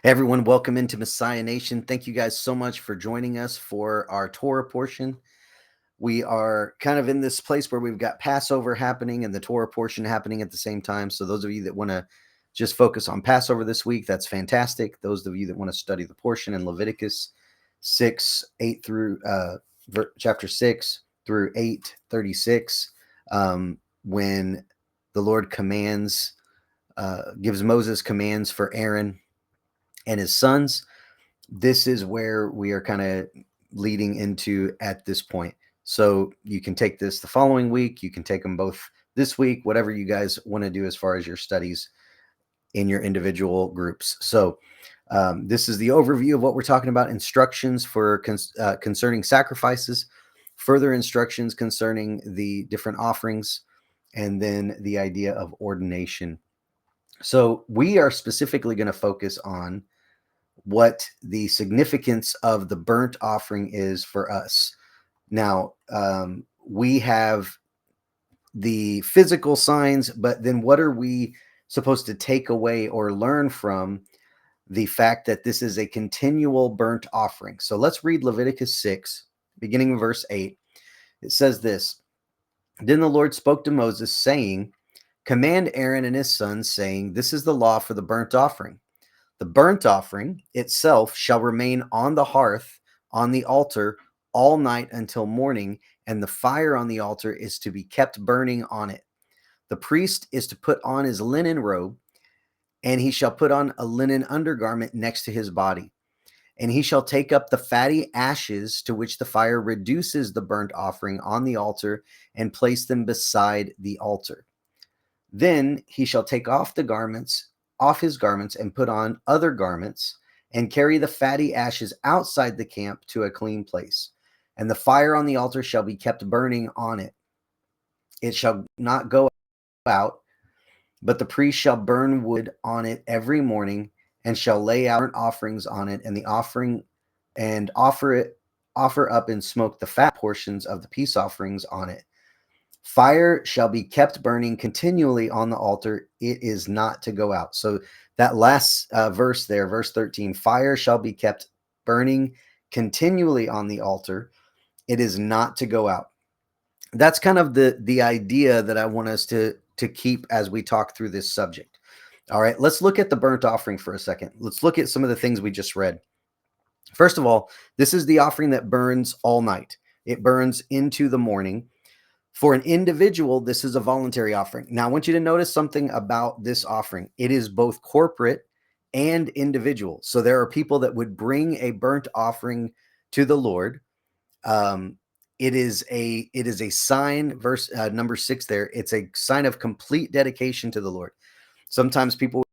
Everyone, welcome into Messiah Nation. Thank you guys so much for joining us for our Torah portion. We are kind of in this place where we've got Passover happening and the Torah portion happening at the same time. So those of you that want to just focus on Passover this week, that's fantastic. Those of you that want to study the portion in Leviticus 6, 8 through chapter 6 through 8:36, when the Lord gives Moses commands for Aaron and his sons. This is where we are kind of leading into at this point. So you can take this the following week. You can take them both this week, whatever you guys want to do as far as your studies in your individual groups. So this is the overview of what we're talking about: instructions for concerning sacrifices, further instructions concerning the different offerings, and then the idea of ordination. So we are specifically going to focus on what the significance of the burnt offering is for us. Now, we have the physical signs, but then what are we supposed to take away or learn from the fact that this is a continual burnt offering? So let's read Leviticus 6, beginning in verse 8. It says this: Then the Lord spoke to Moses, saying, Command Aaron and his sons, saying, This is the law for the burnt offering. The burnt offering itself shall remain on the hearth on the altar all night until morning, and the fire on the altar is to be kept burning on it. The priest is to put on his linen robe, and he shall put on a linen undergarment next to his body. And he shall take up the fatty ashes to which the fire reduces the burnt offering on the altar and place them beside the altar. Then he shall take off his garments and put on other garments and carry the fatty ashes outside the camp to a clean place. And the fire on the altar shall be kept burning on it. It shall not go out, but the priest shall burn wood on it every morning and shall lay out burnt offerings on it and the offering and offer up in smoke the fat portions of the peace offerings on it. Fire shall be kept burning continually on the altar. It is not to go out. So that last verse there, verse 13, fire shall be kept burning continually on the altar. It is not to go out. That's kind of the idea that I want us to keep as we talk through this subject. All right, let's look at the burnt offering for a second. Let's look at some of the things we just read. First of all, this is the offering that burns all night. It burns into the morning. For an individual, this is a voluntary offering. Now, I want you to notice something about this offering. It is both corporate and individual. So there are people that would bring a burnt offering to the Lord. It is a sign, verse number 6 there. It's a sign of complete dedication to the Lord. Sometimes people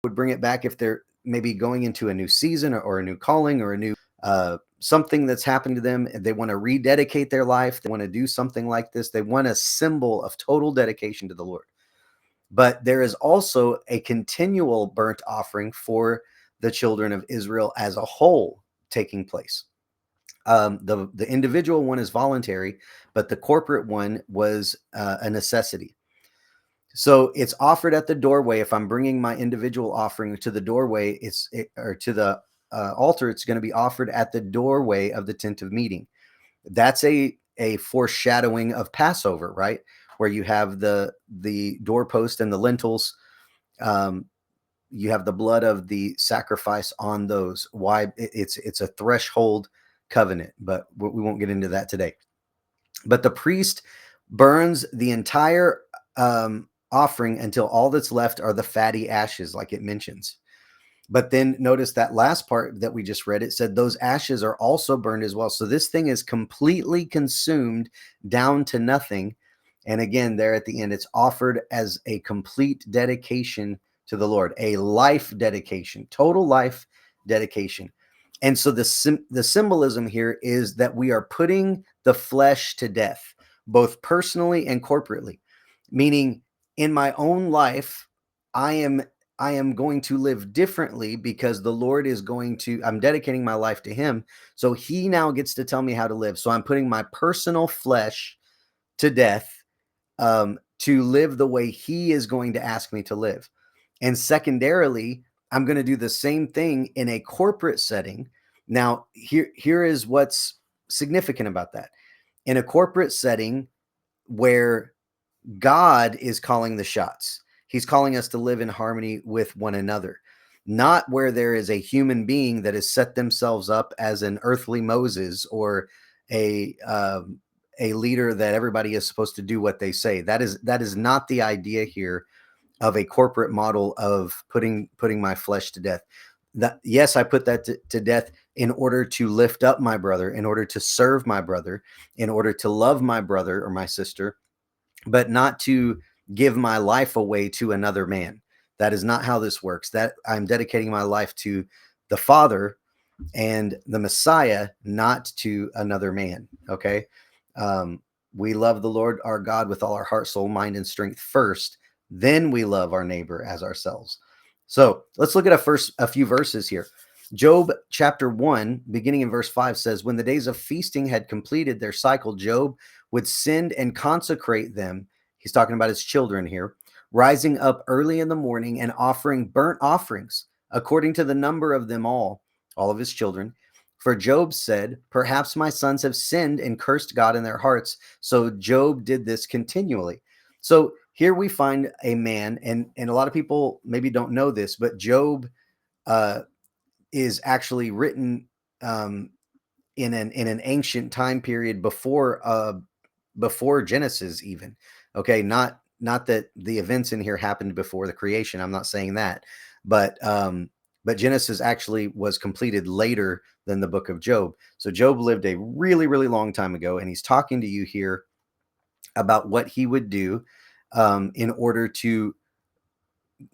would bring it back if they're maybe going into a new season or a new calling or a new something that's happened to them. They want to rededicate their life. They want to do something like this. They want a symbol of total dedication to the Lord. But there is also a continual burnt offering for the children of Israel as a whole taking place. The individual one is voluntary, but the corporate one was a necessity. So it's offered at the doorway. If I'm bringing my individual offering to the doorway, or to the altar, it's going to be offered at the doorway of the tent of meeting. That's a foreshadowing of Passover, right? Where you have the doorpost and the lintels. You have the blood of the sacrifice on those. Why? It's a threshold covenant, but we won't get into that today. But the priest burns the entire offering until all that's left are the fatty ashes, like it mentions. But then notice that last part that we just read, it said those ashes are also burned as well. So this thing is completely consumed down to nothing. And again, there at the end, it's offered as a complete dedication to the Lord, a life dedication, total life dedication. And so the symbolism here is that we are putting the flesh to death, both personally and corporately, meaning in my own life, I am going to live differently because the Lord is I'm dedicating my life to him. So he now gets to tell me how to live. So I'm putting my personal flesh to death to live the way he is going to ask me to live. And secondarily, I'm going to do the same thing in a corporate setting. Now, here is what's significant about that. In a corporate setting where God is calling the shots, he's calling us to live in harmony with one another, not where there is a human being that has set themselves up as an earthly Moses or a leader that everybody is supposed to do what they say. That is not the idea here of a corporate model of putting my flesh to death. That, yes, I put that to death in order to lift up my brother, in order to serve my brother, in order to love my brother or my sister, but not to give my life away to another man. That is not how this works. That I'm dedicating my life to the Father and the Messiah, not to another man. Okay. We love the Lord our God with all our heart, soul, mind, and strength first. Then we love our neighbor as ourselves. So let's look at a few verses here. Job chapter 1, beginning in verse 5 says, when the days of feasting had completed their cycle, Job would send and consecrate them. He's talking about his children here, rising up early in the morning and offering burnt offerings according to the number of them all of his children. For Job said, perhaps my sons have sinned and cursed God in their hearts. So Job did this continually. So here we find a man, and a lot of people maybe don't know this, but Job is actually written in an ancient time period before Genesis even. Okay, not that the events in here happened before the creation. I'm not saying that, but Genesis actually was completed later than the book of Job. So Job lived a really, really long time ago, and he's talking to you here about what he would do in order to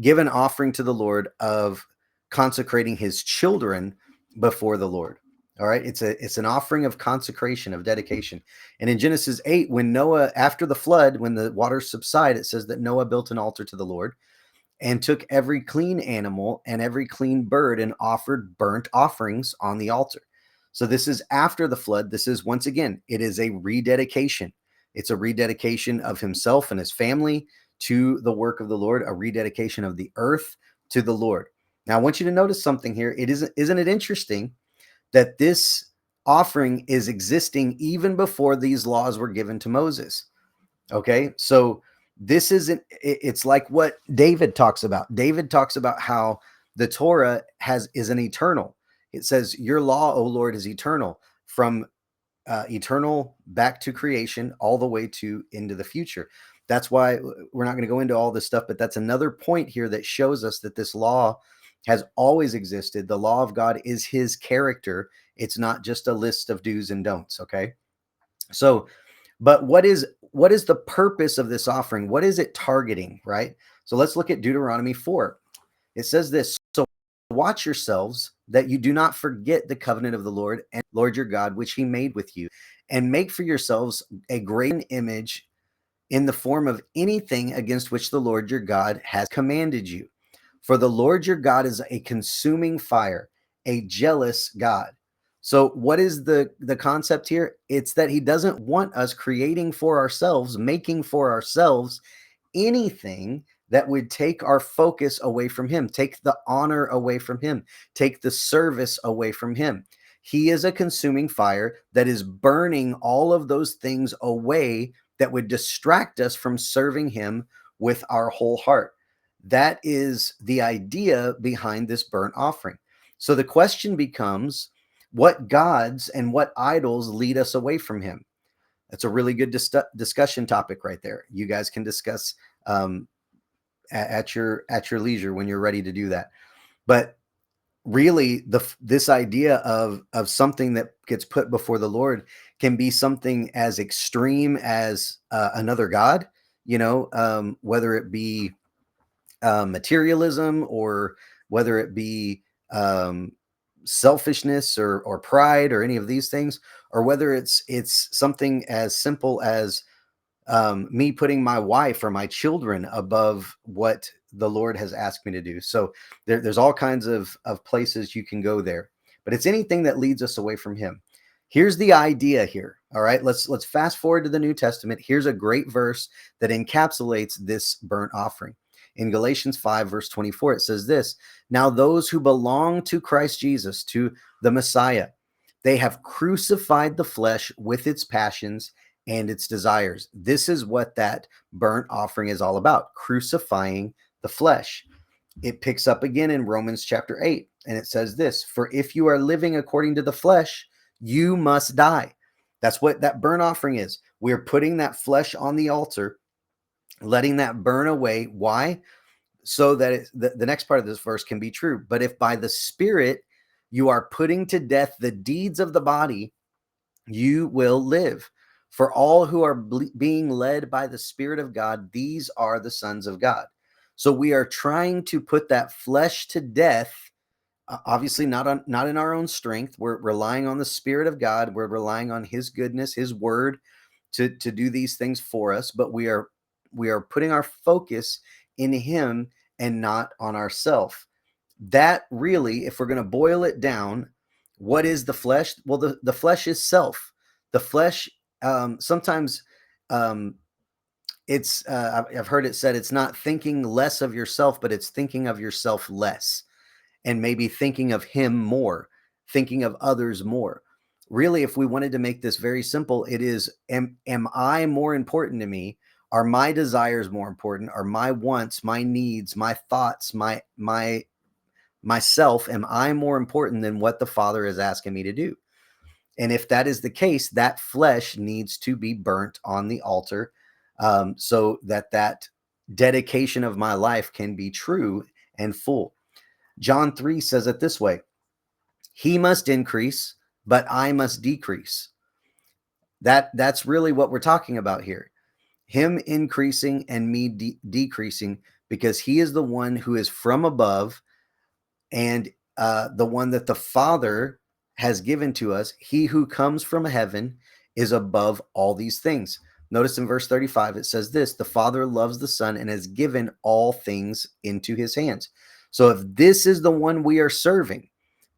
give an offering to the Lord of consecrating his children before the Lord. All right. It's an offering of consecration, of dedication. And in Genesis 8, when Noah, after the flood, when the waters subside, it says that Noah built an altar to the Lord and took every clean animal and every clean bird and offered burnt offerings on the altar. So this is after the flood. This is, once again, it is a rededication. It's a rededication of himself and his family to the work of the Lord, a rededication of the earth to the Lord. Now, I want you to notice something here. Isn't it interesting that this offering is existing even before these laws were given to Moses? Okay, so this isn't, it's like what David talks about. David talks about how the Torah is an eternal. It says, your law, O Lord, is eternal, from eternal back to creation, all the way to into the future. That's why we're not going to go into all this stuff, but that's another point here that shows us that this law has always existed. The law of God is his character. It's not just a list of do's and don'ts. Okay. So, but what is the purpose of this offering? What is it targeting, right? So let's look at Deuteronomy 4. It says this, so watch yourselves that you do not forget the covenant of the Lord and Lord your God, which he made with you, and make for yourselves a graven image in the form of anything against which the Lord your God has commanded you. For the Lord your God is a consuming fire, a jealous God. So what is the concept here? It's that he doesn't want us creating for ourselves, making for ourselves anything that would take our focus away from him, take the honor away from him, take the service away from him. He is a consuming fire that is burning all of those things away that would distract us from serving him with our whole heart. That is the idea behind this burnt offering. So the question becomes, what gods and what idols lead us away from him? That's a really good discussion topic right there. You guys can discuss at your leisure when you're ready to do that. But really, this idea of something that gets put before the Lord can be something as extreme as another god. Whether it be materialism, or whether it be selfishness or pride or any of these things, or whether it's something as simple as me putting my wife or my children above what the Lord has asked me to do. So there's all kinds of places you can go there, but it's anything that leads us away from him. Here's the idea here. All right, let's fast forward to the New Testament. Here's a great verse that encapsulates this burnt offering. In Galatians 5, verse 24, it says this: now those who belong to Christ Jesus, to the Messiah, they have crucified the flesh with its passions and its desires. This is what that burnt offering is all about, crucifying the flesh. It picks up again in Romans chapter 8, and it says this: for if you are living according to the flesh, you must die. That's what that burnt offering is. We're putting that flesh on the altar, letting that burn away. Why? So that the next part of this verse can be true. But if by the Spirit you are putting to death the deeds of the body, you will live. For all who are being led by the Spirit of God, these are the sons of God. So we are trying to put that flesh to death. Obviously, not in our own strength. We're relying on the Spirit of God. We're relying on His goodness, His word, to do these things for us. But we are putting our focus in Him and not on ourselves. That really, if we're going to boil it down, what is the flesh? Well, the flesh is self. The flesh, sometimes it's, I've heard it said, it's not thinking less of yourself, but it's thinking of yourself less, and maybe thinking of Him more, thinking of others more. Really, if we wanted to make this very simple, it is, am I more important to me? Are my desires more important? Are my wants, my needs, my thoughts, myself, am I more important than what the Father is asking me to do? And if that is the case, that flesh needs to be burnt on the altar, so that dedication of my life can be true and full. John 3 says it this way: He must increase, but I must decrease. That's really what we're talking about here. Him increasing and me decreasing, because He is the one who is from above, and the one that the Father has given to us. He who comes from heaven is above all these things. Notice in verse 35, it says this: the Father loves the Son and has given all things into His hands. So if this is the one we are serving,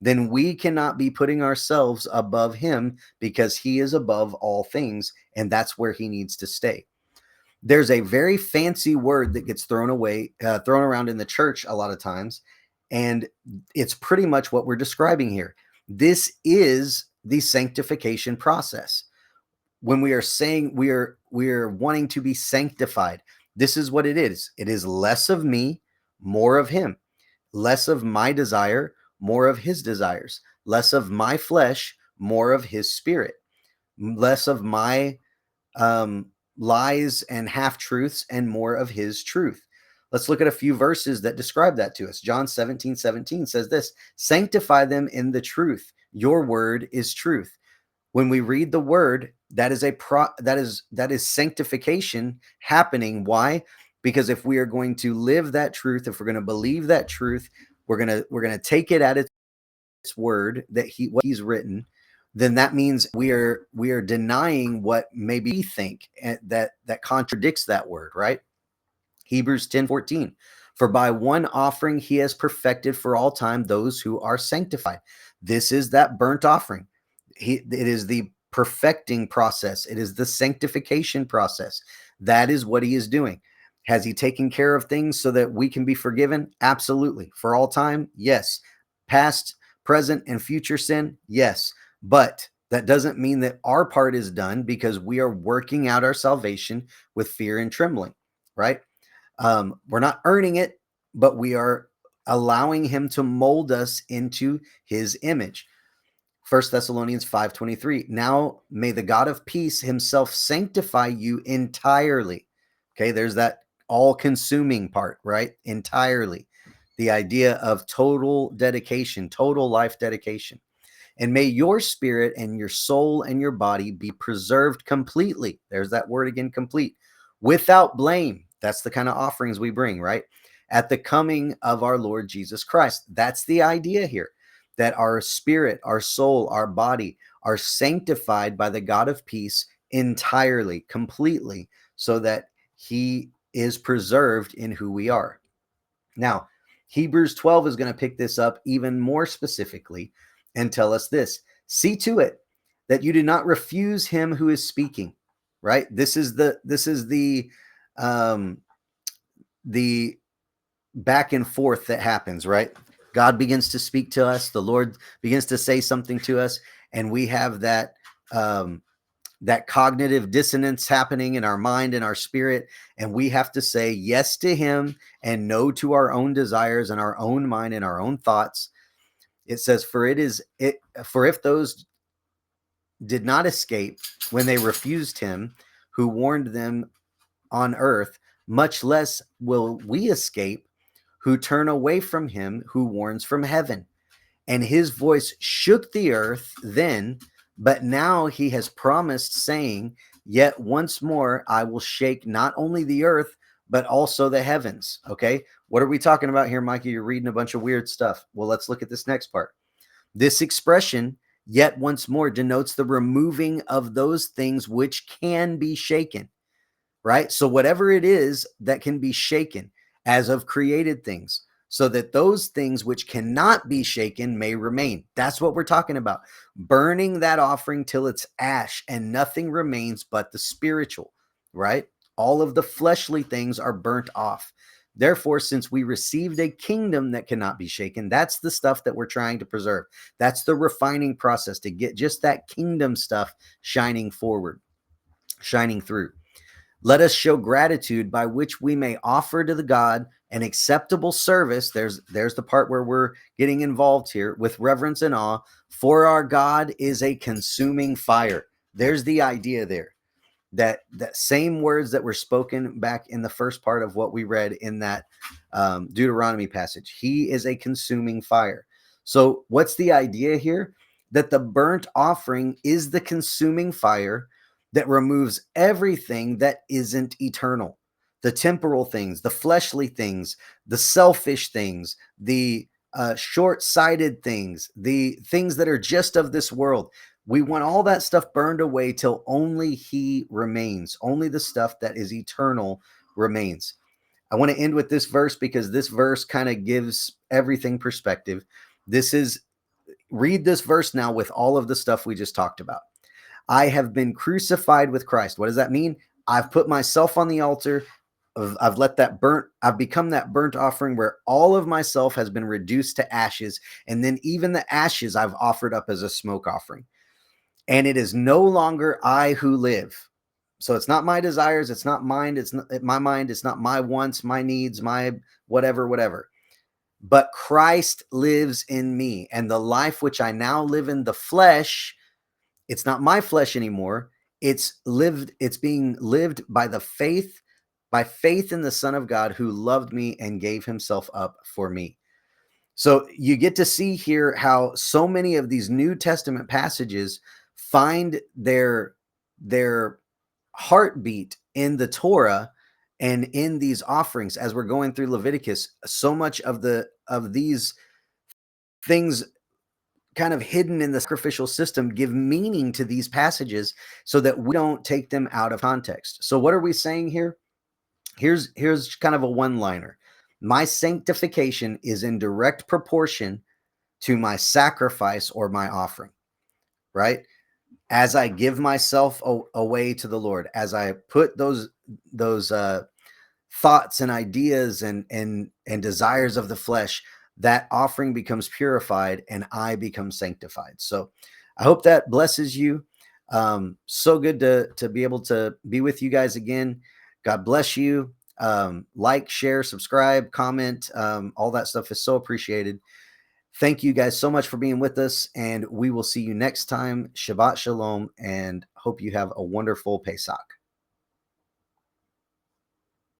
then we cannot be putting ourselves above Him, because He is above all things, and that's where He needs to stay. There's a very fancy word that gets thrown around in the church a lot of times, and it's pretty much what we're describing here. This is the sanctification process. When we are saying we are wanting to be sanctified, this is what it is. It is less of me, more of Him. Less of my desire, more of His desires. Less of my flesh, more of His Spirit. Less of my lies and half-truths, and more of His truth. Let's look at a few verses that describe that to us. John 17:17 says this: sanctify them in the truth. Your word is truth. When we read the word, that is sanctification happening. Why? Because if we are going to live that truth, if we're going to believe that truth, we're going to take it at its word, that what He's written, then that means we are denying what maybe we think, and that contradicts that word, right? Hebrews 10:14. For by one offering He has perfected for all time those who are sanctified. This is that burnt offering. It is the perfecting process. It is the sanctification process. That is what He is doing. Has He taken care of things so that we can be forgiven? Absolutely. For all time? Yes. Past, present, and future sin? Yes. But that doesn't mean that our part is done, because we are working out our salvation with fear and trembling, right? We're not earning it, but we are allowing Him to mold us into His image. 1 Thessalonians 5:23. Now may the God of peace Himself sanctify you entirely. Okay, there's that all-consuming part, right? Entirely. The idea of total dedication, total life dedication. And may your spirit and your soul and your body be preserved completely. There's that word again, complete. Without blame. That's the kind of offerings we bring, right? At the coming of our Lord Jesus Christ. That's the idea here. That our spirit, our soul, our body are sanctified by the God of peace entirely, completely, so that He is preserved in who we are. Now, Hebrews 12 is going to pick this up even more specifically and tell us this: see to it that you do not refuse Him who is speaking. Right? This is the back and forth that happens, right? God begins to speak to us, the Lord begins to say something to us, and we have that that cognitive dissonance happening in our mind and our spirit, and we have to say yes to him and no to our own desires and our own mind and our own thoughts. It says, for if those did not escape when they refused him who warned them on earth, much less will we escape who turn away from him who warns from heaven. And his voice shook the earth then, but now he has promised, saying, yet once more I will shake not only the earth, but also the heavens. Okay, what are we talking about here, Mikey? You're reading a bunch of weird stuff. Well, let's look at this next part. This expression, yet once more, denotes the removing of those things which can be shaken, right? So whatever it is that can be shaken as of created things, so that those things which cannot be shaken may remain. That's what we're talking about. Burning that offering till it's ash and nothing remains but the spiritual, right? All of the fleshly things are burnt off. Therefore, since we received a kingdom that cannot be shaken, that's the stuff that we're trying to preserve. That's the refining process to get just that kingdom stuff shining forward, shining through. Let us show gratitude by which we may offer to the God an acceptable service. There's the part where we're getting involved here, with reverence and awe, for our God is a consuming fire. There's the idea there. That same words that were spoken back in the first part of what we read in that Deuteronomy passage. He is a consuming fire. So what's the idea here? That the burnt offering is the consuming fire that removes everything that isn't eternal. The temporal things, the fleshly things, the selfish things, the short-sighted things, the things that are just of this world. We want all that stuff burned away till only he remains. Only the stuff that is eternal remains. I want to end with this verse because this verse kind of gives everything perspective. Read this verse now with all of the stuff we just talked about. I have been crucified with Christ. What does that mean? I've put myself on the altar. I've become that burnt offering where all of myself has been reduced to ashes. And then even the ashes I've offered up as a smoke offering. And it is no longer I who live. So it's not my desires. It's not mine. It's not my mind. It's not my wants, my needs, my whatever. But Christ lives in me. And the life which I now live in the flesh, it's not my flesh anymore. It's being lived by faith in the Son of God who loved me and gave himself up for me. So you get to see here how so many of these New Testament passages find their heartbeat in the Torah and in these offerings. As we're going through Leviticus, so much of these things kind of hidden in the sacrificial system give meaning to these passages so that we don't take them out of context. So what are we saying here? Here's kind of a one-liner. My sanctification is in direct proportion to my sacrifice or my offering, right? As I give myself away to the Lord, as I put those thoughts and ideas and desires of the flesh, that offering becomes purified and I become sanctified. So I hope that blesses you. So good to be able to be with you guys again. God bless you. Like, share, subscribe, comment. All that stuff is so appreciated. Thank you guys so much for being with us, and we will see you next time. Shabbat Shalom, and hope you have a wonderful Pesach.